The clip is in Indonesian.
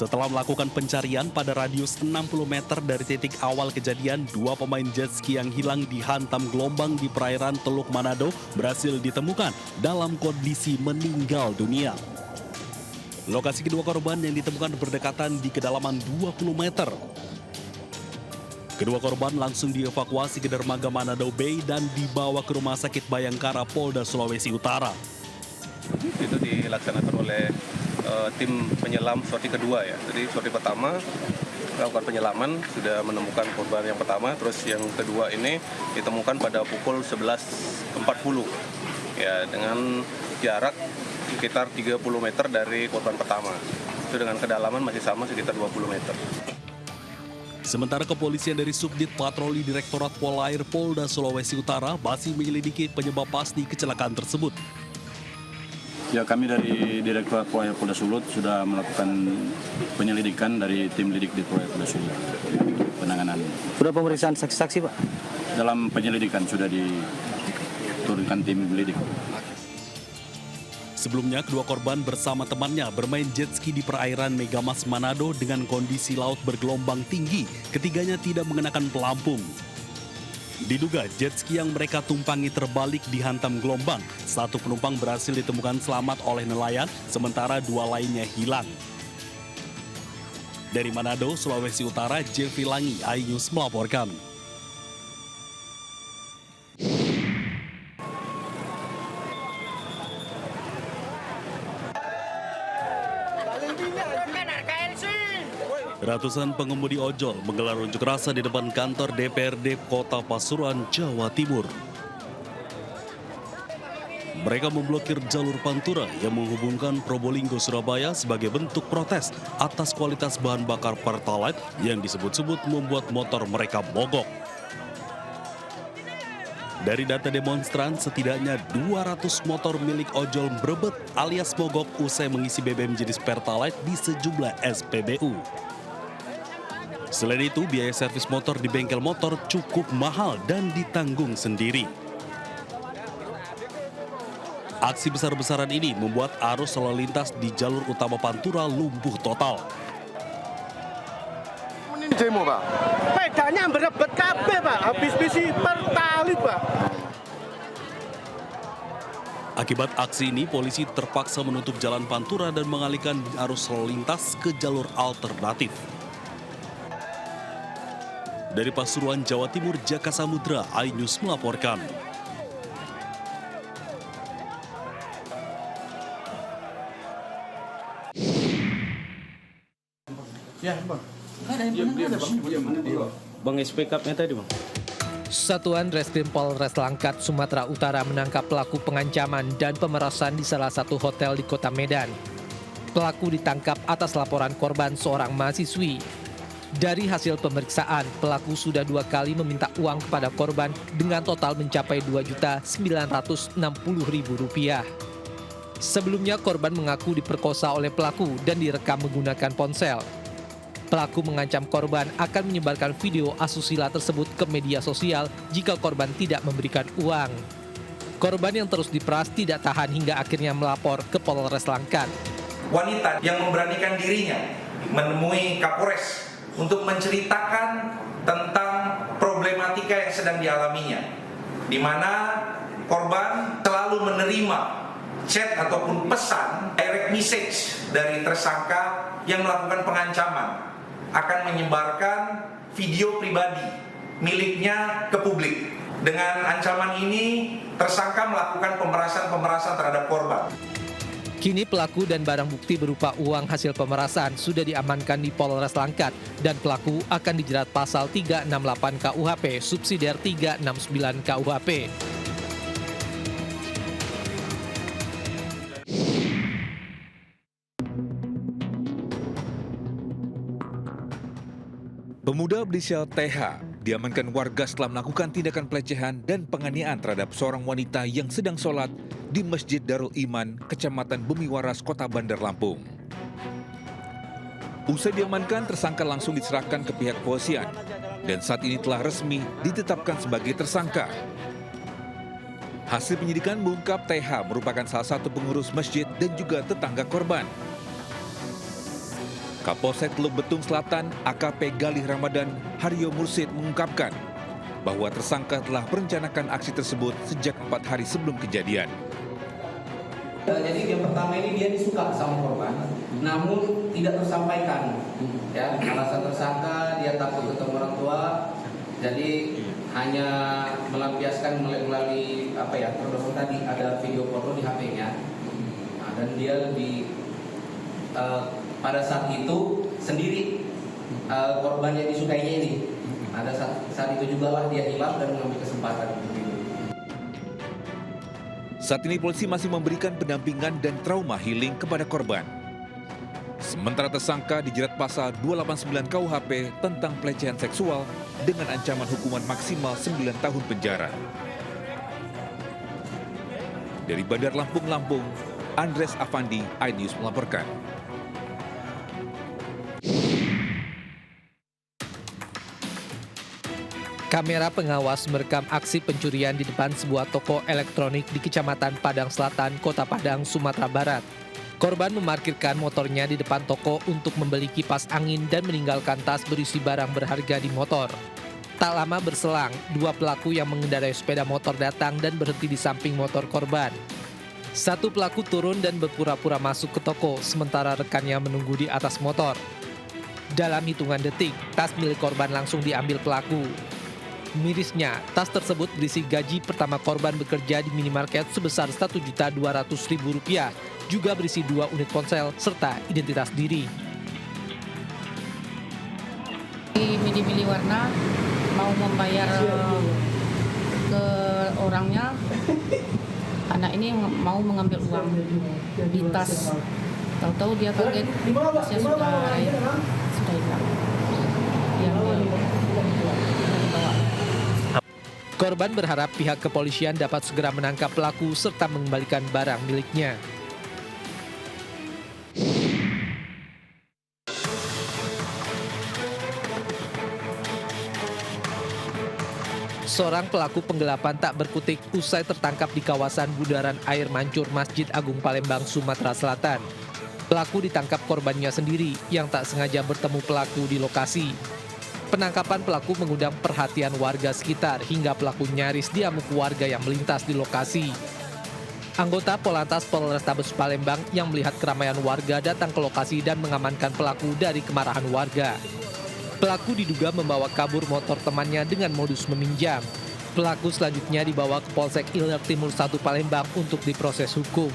Setelah melakukan pencarian pada radius 60 meter dari titik awal kejadian, dua pemain jet ski yang hilang dihantam gelombang di perairan Teluk Manado berhasil ditemukan dalam kondisi meninggal dunia. Lokasi kedua korban yang ditemukan berdekatan di kedalaman 20 meter. Kedua korban langsung dievakuasi ke dermaga Manado Bay dan dibawa ke Rumah Sakit Bayangkara Polda Sulawesi Utara. Itu dilaksanakan oleh tim penyelam sorti kedua ya. Jadi sorti pertama melakukan penyelaman, sudah menemukan korban yang pertama, terus yang kedua ini ditemukan pada pukul 11.40 ya, dengan jarak sekitar 30 meter dari korban pertama. Itu dengan kedalaman masih sama sekitar 20 meter. Sementara kepolisian dari Subdit Patroli Direktorat Polair Polda Sulawesi Utara masih menyelidiki penyebab pasti kecelakaan tersebut. Ya, kami dari Direktorat Polair Polda Sulut sudah melakukan penyelidikan dari tim lidik di Polair Polda Sulut. Penanganan. Sudah pemeriksaan saksi-saksi, Pak? Dalam penyelidikan sudah diturunkan tim lidik. Sebelumnya, kedua korban bersama temannya bermain jet ski di perairan Megamas Manado dengan kondisi laut bergelombang tinggi. Ketiganya tidak mengenakan pelampung. Diduga jet ski yang mereka tumpangi terbalik dihantam gelombang. Satu penumpang berhasil ditemukan selamat oleh nelayan, sementara dua lainnya hilang. Dari Manado, Sulawesi Utara, Jeffrey Langi, iNews melaporkan. Ratusan pengemudi ojol menggelar unjuk rasa di depan kantor DPRD Kota Pasuruan, Jawa Timur. Mereka memblokir jalur Pantura yang menghubungkan Probolinggo Surabaya sebagai bentuk protes atas kualitas bahan bakar Pertalite yang disebut-sebut membuat motor mereka mogok. Dari data demonstran, setidaknya 200 motor milik ojol berebet alias mogok usai mengisi BBM jenis Pertalite di sejumlah SPBU. Selain itu, biaya servis motor di bengkel motor cukup mahal dan ditanggung sendiri. Aksi besar-besaran ini membuat arus lalu lintas di jalur utama Pantura lumpuh total. Demo, Pak. Pedanya berebet kabeh, Pak. Habis bisi Pertalite, Pak. Akibat aksi ini, polisi terpaksa menutup jalan Pantura dan mengalihkan arus lalu lintas ke jalur alternatif. Dari Pasuruan, Jawa Timur, Jaka Samudra, iNews melaporkan. Ya, Bang. Bang, speak up-nya tadi, Bang. Satuan Reskrim Polres Langkat, Sumatera Utara menangkap pelaku pengancaman dan pemerasan di salah satu hotel di Kota Medan. Pelaku ditangkap atas laporan korban seorang mahasiswi. Dari hasil pemeriksaan, pelaku sudah 2 kali meminta uang kepada korban dengan total mencapai Rp2.960.000. Sebelumnya korban mengaku diperkosa oleh pelaku dan direkam menggunakan ponsel. Pelaku mengancam korban akan menyebarkan video asusila tersebut ke media sosial jika korban tidak memberikan uang. Korban yang terus diperas tidak tahan hingga akhirnya melapor ke Polres Langkat. Wanita yang memberanikan dirinya menemui Kapolres untuk menceritakan tentang problematika yang sedang dialaminya, di mana korban selalu menerima chat ataupun pesan direct message dari tersangka yang melakukan pengancaman akan menyebarkan video pribadi miliknya ke publik. Dengan ancaman ini, tersangka melakukan pemerasan terhadap korban. Kini pelaku dan barang bukti berupa uang hasil pemerasan sudah diamankan di Polres Langkat dan pelaku akan dijerat pasal 368 KUHP subsidiar 369 KUHP. Pemuda berinisial TH diamankan warga setelah melakukan tindakan pelecehan dan penganiayaan terhadap seorang wanita yang sedang sholat di Masjid Darul Iman, Kecamatan Bumiwaras, Kota Bandar Lampung. Usai diamankan, tersangka langsung diserahkan ke pihak kepolisian dan saat ini telah resmi ditetapkan sebagai tersangka. Hasil penyidikan mengungkap TH merupakan salah satu pengurus masjid dan juga tetangga korban. Kapolsek Teluk Betung Selatan AKP Galih Ramadan Haryo Mursid mengungkapkan bahwa tersangka telah merencanakan aksi tersebut sejak 4 hari sebelum kejadian. Jadi yang pertama ini dia disuka sama korban, namun tidak tersampaikan. Ya, alasan tersangka dia takut ketemu orang tua, jadi hanya melampiaskan melalui telepon tadi ada video foto di HP-nya, dan dia lebih pada saat itu sendiri korban yang disukainya ini. Ada saat itu juga lah dia hilang dan mengambil kesempatan. Saat ini polisi masih memberikan pendampingan dan trauma healing kepada korban. Sementara tersangka dijerat pasal 289 KUHP tentang pelecehan seksual dengan ancaman hukuman maksimal 9 tahun penjara. Dari Bandar Lampung, Lampung, Andres Afandi, iNews melaporkan. Kamera pengawas merekam aksi pencurian di depan sebuah toko elektronik di Kecamatan Padang Selatan, Kota Padang, Sumatera Barat. Korban memarkirkan motornya di depan toko untuk membeli kipas angin dan meninggalkan tas berisi barang berharga di motor. Tak lama berselang, 2 pelaku yang mengendarai sepeda motor datang dan berhenti di samping motor korban. Satu pelaku turun dan berpura-pura masuk ke toko, sementara rekannya menunggu di atas motor. Dalam hitungan detik, tas milik korban langsung diambil pelaku. Mirisnya, tas tersebut berisi gaji pertama korban bekerja di minimarket sebesar Rp1.200.000, juga berisi 2 unit ponsel serta identitas diri. Milih-milih warna, mau membayar ke orangnya, anak ini mau mengambil uang di tas. Tahu-tahu dia kaget, tasnya sudah hilang. Korban berharap pihak kepolisian dapat segera menangkap pelaku serta mengembalikan barang miliknya. Seorang pelaku penggelapan tak berkutik usai tertangkap di kawasan bundaran air mancur Masjid Agung Palembang, Sumatera Selatan. Pelaku ditangkap korbannya sendiri yang tak sengaja bertemu pelaku di lokasi. Penangkapan pelaku mengundang perhatian warga sekitar hingga pelaku nyaris diamuk warga yang melintas di lokasi. Anggota Polantas Polrestabes Palembang yang melihat keramaian warga datang ke lokasi dan mengamankan pelaku dari kemarahan warga. Pelaku diduga membawa kabur motor temannya dengan modus meminjam. Pelaku selanjutnya dibawa ke Polsek Ilir Timur 1 Palembang untuk diproses hukum.